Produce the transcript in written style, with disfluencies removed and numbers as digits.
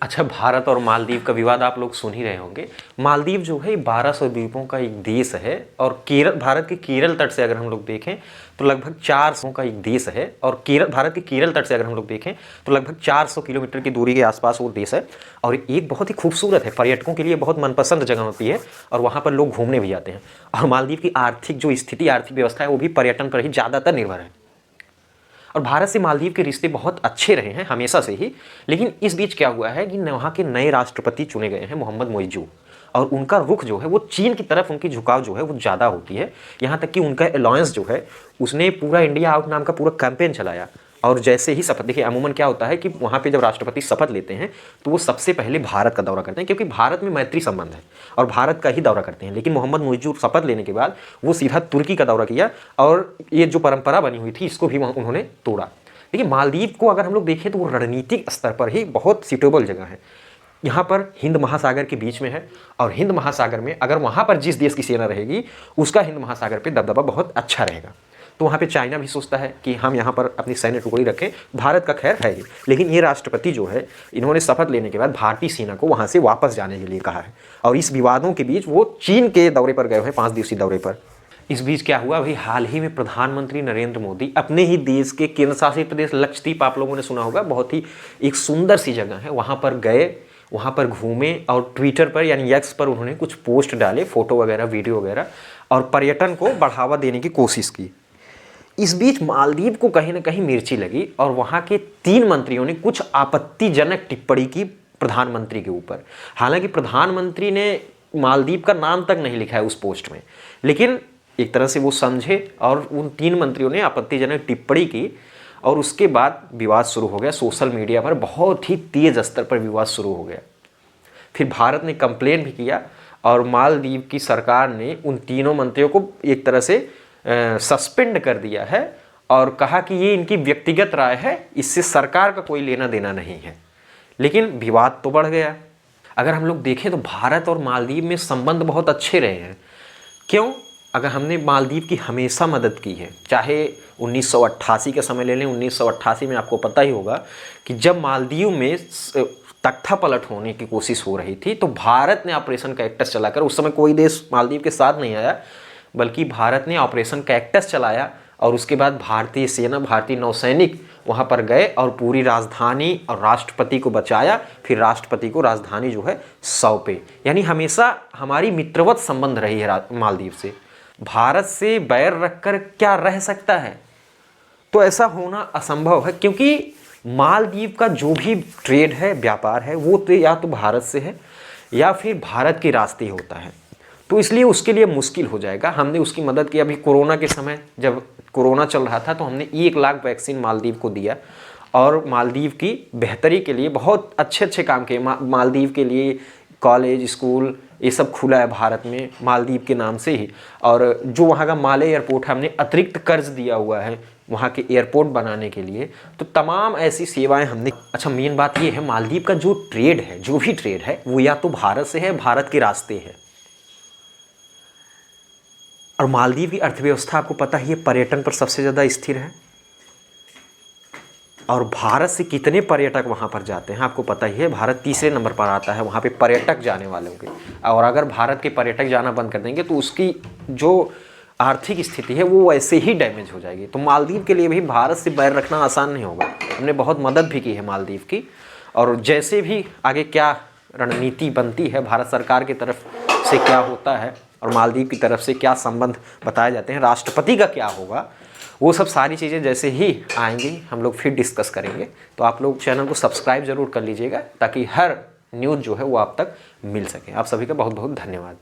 अच्छा, भारत और मालदीव का विवाद आप लोग सुन ही रहे होंगे। मालदीव जो है 1200 द्वीपों का एक देश है और केरल, भारत के केरल तट से अगर हम लोग देखें तो लगभग 400 का एक देश है। और भारत के केरल तट से अगर हम लोग देखें तो लगभग 400 किलोमीटर की दूरी के आसपास वो देश है। और एक बहुत ही खूबसूरत है, पर्यटकों के लिए बहुत मनपसंद जगह होती है और वहाँ पर लोग घूमने भी आते हैं। और मालदीव की आर्थिक जो स्थिति, आर्थिक व्यवस्था है वो भी पर्यटन पर ही ज़्यादातर निर्भर है। और भारत से मालदीव के रिश्ते बहुत अच्छे रहे हैं हमेशा से ही। लेकिन इस बीच क्या हुआ है कि वहाँ के नए राष्ट्रपति चुने गए हैं, मोहम्मद मोइजू, और उनका रुख जो है वो चीन की तरफ, उनकी झुकाव जो है वो ज़्यादा होती है। यहाँ तक कि उनका अलायंस जो है उसने पूरा इंडिया आउट नाम का पूरा कैंपेन चलाया। और जैसे ही शपथ, देखिए अमूमन क्या होता है कि वहाँ पे जब राष्ट्रपति शपथ लेते हैं तो वो सबसे पहले भारत का दौरा करते हैं, क्योंकि भारत में मैत्री संबंध है और भारत का ही दौरा करते हैं। लेकिन मोहम्मद मोइजू शपथ लेने के बाद वो सीधा तुर्की का दौरा किया और ये जो परंपरा बनी हुई थी इसको भी उन्होंने तोड़ा। देखिए मालदीव को अगर हम लोग देखें तो वो रणनीतिक स्तर पर ही बहुत सूटेबल जगह है। यहाँ पर हिंद महासागर के बीच में है और हिंद महासागर में अगर वहाँ पर जिस देश की सेना रहेगी उसका हिंद महासागर पे दबदबा बहुत अच्छा रहेगा। तो वहाँ पे चाइना भी सोचता है कि हम यहाँ पर अपनी सैन्य टुकड़ी रखें। भारत का खैर है ही, लेकिन ये राष्ट्रपति जो है इन्होंने शपथ लेने के बाद भारतीय सेना को वहाँ से वापस जाने के लिए कहा है। और इस विवादों के बीच वो चीन के दौरे पर गए हैं, 5 दिवसीय दौरे पर। इस बीच क्या हुआ भाई, हाल ही में प्रधानमंत्री नरेंद्र मोदी अपने ही देश के केंद्र शासित प्रदेश लक्षद्वीप, आप लोगों ने सुना होगा, बहुत ही एक सुंदर सी जगह है, वहाँ पर गए, वहाँ पर घूमे और ट्विटर पर यानी एक्स पर उन्होंने कुछ पोस्ट डाले, फोटो वगैरह, वीडियो वगैरह, और पर्यटन को बढ़ावा देने की कोशिश की। इस बीच मालदीव को कहीं ना कहीं मिर्ची लगी और वहाँ के 3 मंत्रियों ने कुछ आपत्तिजनक टिप्पणी की प्रधानमंत्री के ऊपर। हालांकि प्रधानमंत्री ने मालदीव का नाम तक नहीं लिखा है उस पोस्ट में, लेकिन एक तरह से वो समझे और उन 3 मंत्रियों ने आपत्तिजनक टिप्पणी की और उसके बाद विवाद शुरू हो गया। सोशल मीडिया पर बहुत ही तेज स्तर पर विवाद शुरू हो गया। फिर भारत ने कंप्लेन भी किया और मालदीव की सरकार ने उन तीनों मंत्रियों को एक तरह से सस्पेंड कर दिया है और कहा कि ये इनकी व्यक्तिगत राय है, इससे सरकार का कोई लेना देना नहीं है। लेकिन विवाद तो बढ़ गया। अगर हम लोग देखें तो भारत और मालदीव में संबंध बहुत अच्छे रहे हैं। क्यों? अगर हमने मालदीव की हमेशा मदद की है, चाहे 1988 का समय ले लें। 1988 में आपको पता ही होगा कि जब मालदीव में तख्ता पलट होने की कोशिश हो रही थी तो भारत ने ऑपरेशन कैक्टस चलाकर, उस समय कोई देश मालदीव के साथ नहीं आया बल्कि भारत ने ऑपरेशन कैक्टस चलाया और उसके बाद भारतीय सेना, भारतीय नौसैनिक वहाँ पर गए और पूरी राजधानी और राष्ट्रपति को बचाया। फिर राष्ट्रपति को राजधानी जो है सौंपे। यानी हमेशा हमारी मित्रवत संबंध रही है मालदीव से। भारत से बैर रखकर क्या रह सकता है? तो ऐसा होना असंभव है, क्योंकि मालदीव का जो भी ट्रेड है, व्यापार है, वो तो या तो भारत से है या फिर भारत के रास्ते होता है। तो इसलिए उसके लिए मुश्किल हो जाएगा। हमने उसकी मदद की। अभी कोरोना के समय जब कोरोना चल रहा था तो हमने 1 लाख वैक्सीन मालदीव को दिया और मालदीव की बेहतरी के लिए बहुत अच्छे काम किए। मालदीव के लिए कॉलेज, स्कूल ये सब खुला है भारत में मालदीव के नाम से ही। और जो वहाँ का माले एयरपोर्ट है, हमने अतिरिक्त कर्ज दिया हुआ है वहाँ के एयरपोर्ट बनाने के लिए। तो तमाम ऐसी सेवाएं हमने। अच्छा, मेन बात ये है मालदीव का जो ट्रेड है, जो भी ट्रेड है वो या तो भारत से है, भारत के रास्ते है। और मालदीव की अर्थव्यवस्था आपको पता ही है पर्यटन पर सबसे ज़्यादा स्थिर है। और भारत से कितने पर्यटक वहाँ पर जाते हैं आपको पता ही है। भारत तीसरे नंबर पर आता है वहाँ पे पर्यटक जाने वालों के। और अगर भारत के पर्यटक जाना बंद कर देंगे तो उसकी जो आर्थिक स्थिति है वो वैसे ही डैमेज हो जाएगी। तो मालदीव के लिए भी भारत से बैर रखना आसान नहीं होगा। हमने बहुत मदद भी की है मालदीव की। और जैसे भी आगे क्या रणनीति बनती है, भारत सरकार की तरफ से क्या होता है और मालदीव की तरफ से क्या संबंध बताए जाते हैं, राष्ट्रपति का क्या होगा, वो सब सारी चीज़ें जैसे ही आएंगी हम लोग फिर डिस्कस करेंगे। तो आप लोग चैनल को सब्सक्राइब जरूर कर लीजिएगा ताकि हर न्यूज़ जो है वो आप तक मिल सके। आप सभी का बहुत बहुत धन्यवाद।